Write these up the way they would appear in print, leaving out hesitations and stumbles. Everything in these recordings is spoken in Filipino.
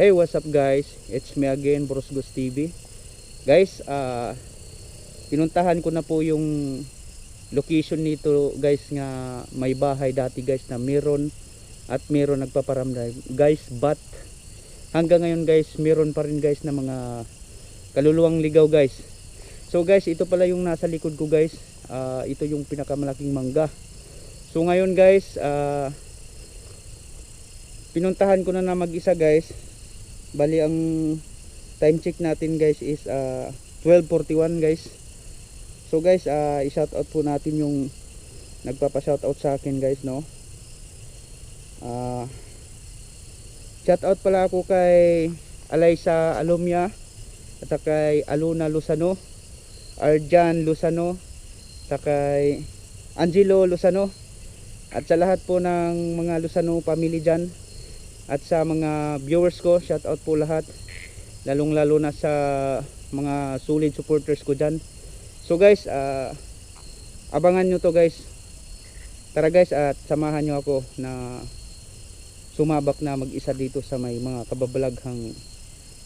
Hey, what's up guys? It's me again, Bros Gus TV. Guys, pinuntahan ko na po yung location nito guys, nga may bahay dati guys na meron nagpaparamdam guys, but hanggang ngayon guys meron pa rin guys na mga kaluluwang ligaw guys. So guys, ito pala yung nasa likod ko guys. Ito yung pinakamalaking mangga. So ngayon guys, pinuntahan ko na mag-isa guys. Bali ang time check natin guys is 12:41 guys. So guys, i-shout out po natin yung nagpapa-shout out sa akin guys, no. Shout out pala ako kay Alaysa Alomia at kay Aluna Luzano, Arjan Luzano, at kay Angelo Luzano, at sa lahat po ng mga Luzano family dyan, at sa mga viewers ko, shout out po lahat, lalong lalo na sa mga solid supporters ko dyan. So guys, abangan nyo to guys. Tara guys, at samahan nyo ako na sumabak na mag-isa dito sa may mga kababalaghang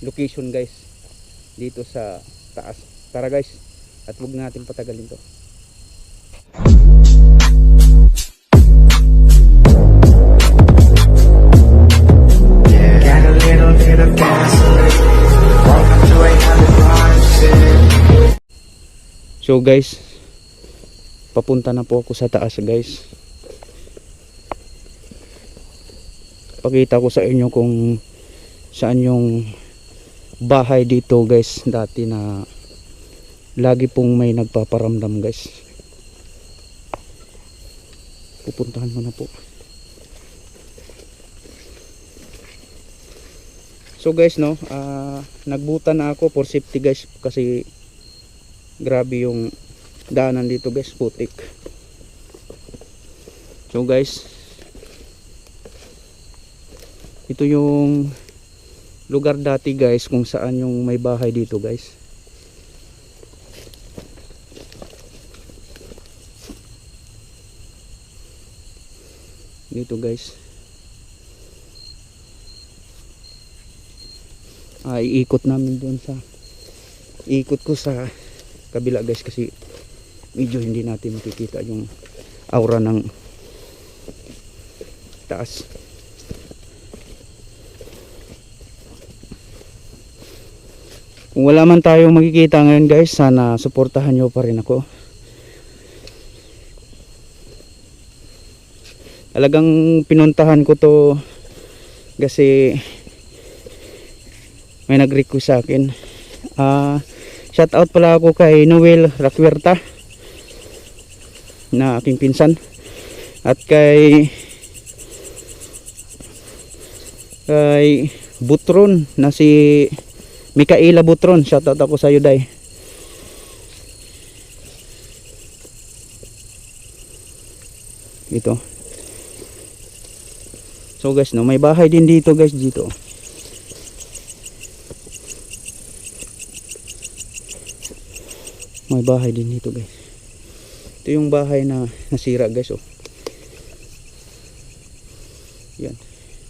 location guys, dito sa taas. Tara guys, at huwag natin patagalin to. So guys, papunta na po ako sa taas guys. Pakita ko sa inyo kung saan yung bahay dito guys dati na lagi pong may nagpaparamdam guys. Pupuntahan mo na po. So guys, no, nagbuta na ako for safety guys, kasi grabe yung daanan dito guys, putik. So guys, ito yung lugar dati guys kung saan yung may bahay dito guys. Dito guys, iikot namin doon sa, iikot ko sa kabila guys, kasi medyo hindi natin makikita yung aura ng taas. Kung wala man tayong makikita ngayon guys, sana suportahan nyo pa rin ako. Talagang pinuntahan ko to kasi may nag-request sa akin. Shout out pala ako kay Noel Raquerta na aking pinsan, at kay Butron na si Mikaela Butron. Shout out ako sa iyo, day. Ito. So guys, no, may bahay din dito guys, dito. May bahay din dito guys. Ito yung bahay na nasira guys, oh. Yan.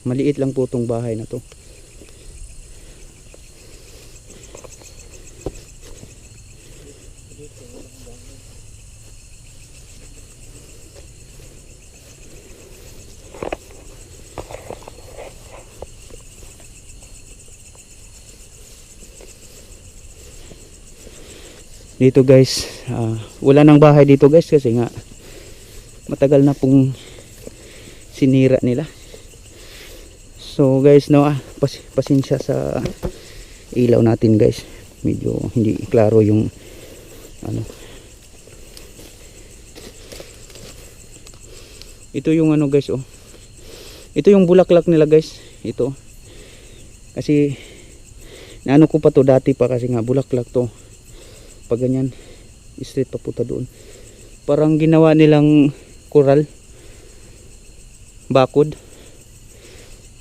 Maliit lang po tong bahay na to. Dito guys, wala nang bahay dito guys, kasi nga matagal na pong sinira nila. So guys, no, pasensya sa ilaw natin guys, medyo hindi klaro yung ano. Ito yung ano guys, oh. Ito yung bulaklak nila guys, ito. Kasi naano ko pa to dati pa, kasi nga bulaklak to. Pag ganyan, straight papunta doon. Parang ginawa nilang coral, bakod.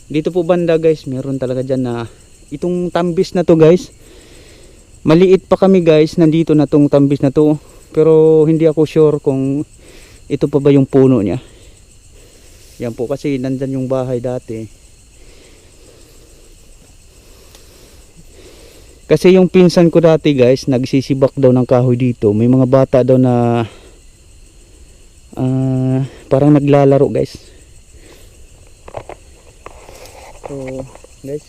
Dito po banda guys, meron talaga dyan na itong tambis na to guys. Maliit pa kami guys, nandito na tong tambis na to, pero hindi ako sure kung ito pa ba yung puno niya. Yan po, kasi nandyan yung bahay dati. Kasi yung pinsan ko dati guys, nagsisibak daw ng kahoy dito. May mga bata daw na parang naglalaro guys. So guys,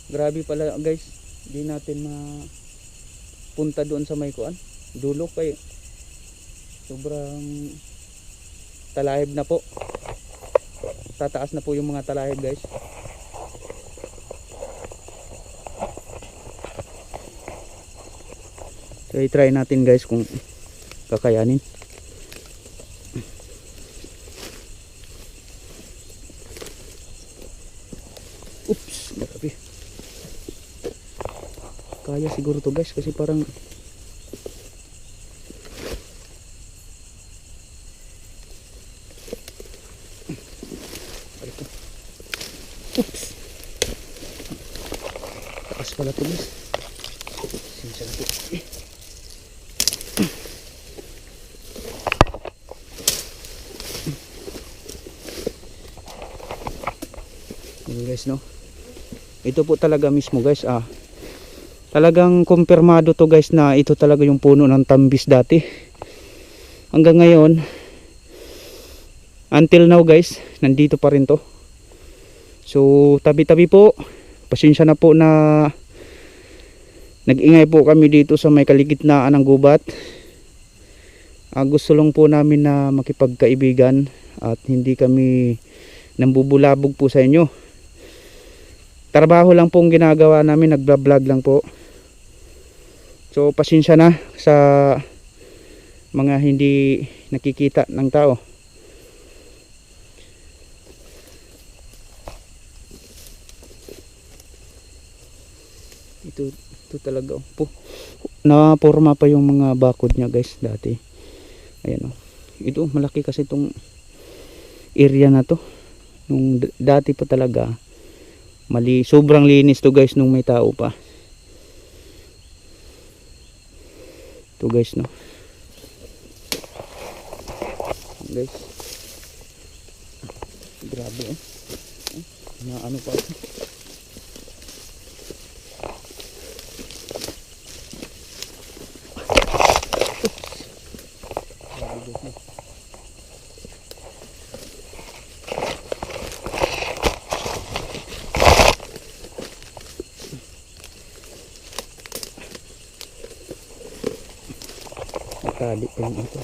grabe pala guys, di natin mapunta doon sa may kuan dulo kay sobrang talahib na po, tataas na po yung mga talahib guys. So i-try natin guys kung kakayanin. Oops, grabe. Kaya siguro to guys kasi parang oops, taas pala to guys. Sinsya na po. Yun guys no, ito po talaga mismo guys, talagang kumpirmado to guys na ito talaga yung puno ng tambis dati. Hanggang ngayon, until now guys, nandito pa rin to. So tabi-tabi po, pasensya na po na nag-ingay po kami dito sa may kaligitnaan ng gubat. Gusto lang po namin na makipagkaibigan at hindi kami nambubulabog po sa inyo. Trabaho lang pong ginagawa namin, nagba-vlog lang po. So pasensya na sa mga hindi nakikita ng tao. Ito talaga po. Naporma pa yung mga bakod niya guys dati. Ayan oh. Ito malaki kasi itong area na to. Nung dati pa talaga sobrang linis to guys nung may tao pa. Ito guys no. Guys, grabe eh. Na ano pa ito. Tali pa yung ito.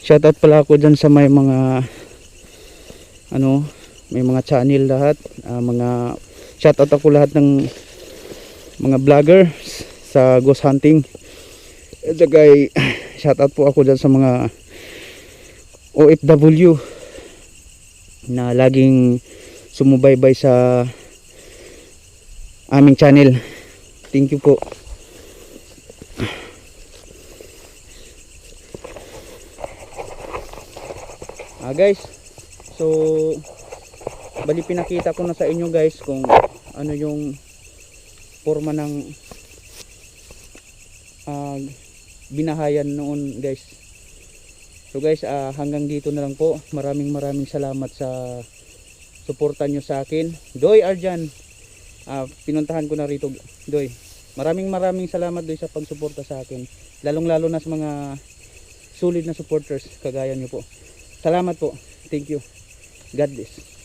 Shoutout pala ako dyan sa may mga may mga channel lahat, mga shoutout ako lahat ng mga vlogger sa ghost hunting. At kay shoutout po ako dyan sa mga OFW na laging sumubaybay sa aming channel. Thank you po. Guys, so bali pinakita ko na sa inyo guys kung ano yung forma ng binahayan noon guys. So guys, hanggang dito na lang po. Maraming salamat sa suporta nyo sa akin. Doy Arjan, pinuntahan ko na rito Doy. Maraming salamat Doy sa pagsuporta sa akin, lalong lalo na sa mga solid na supporters kagaya nyo po. Salamat po. Thank you. God bless.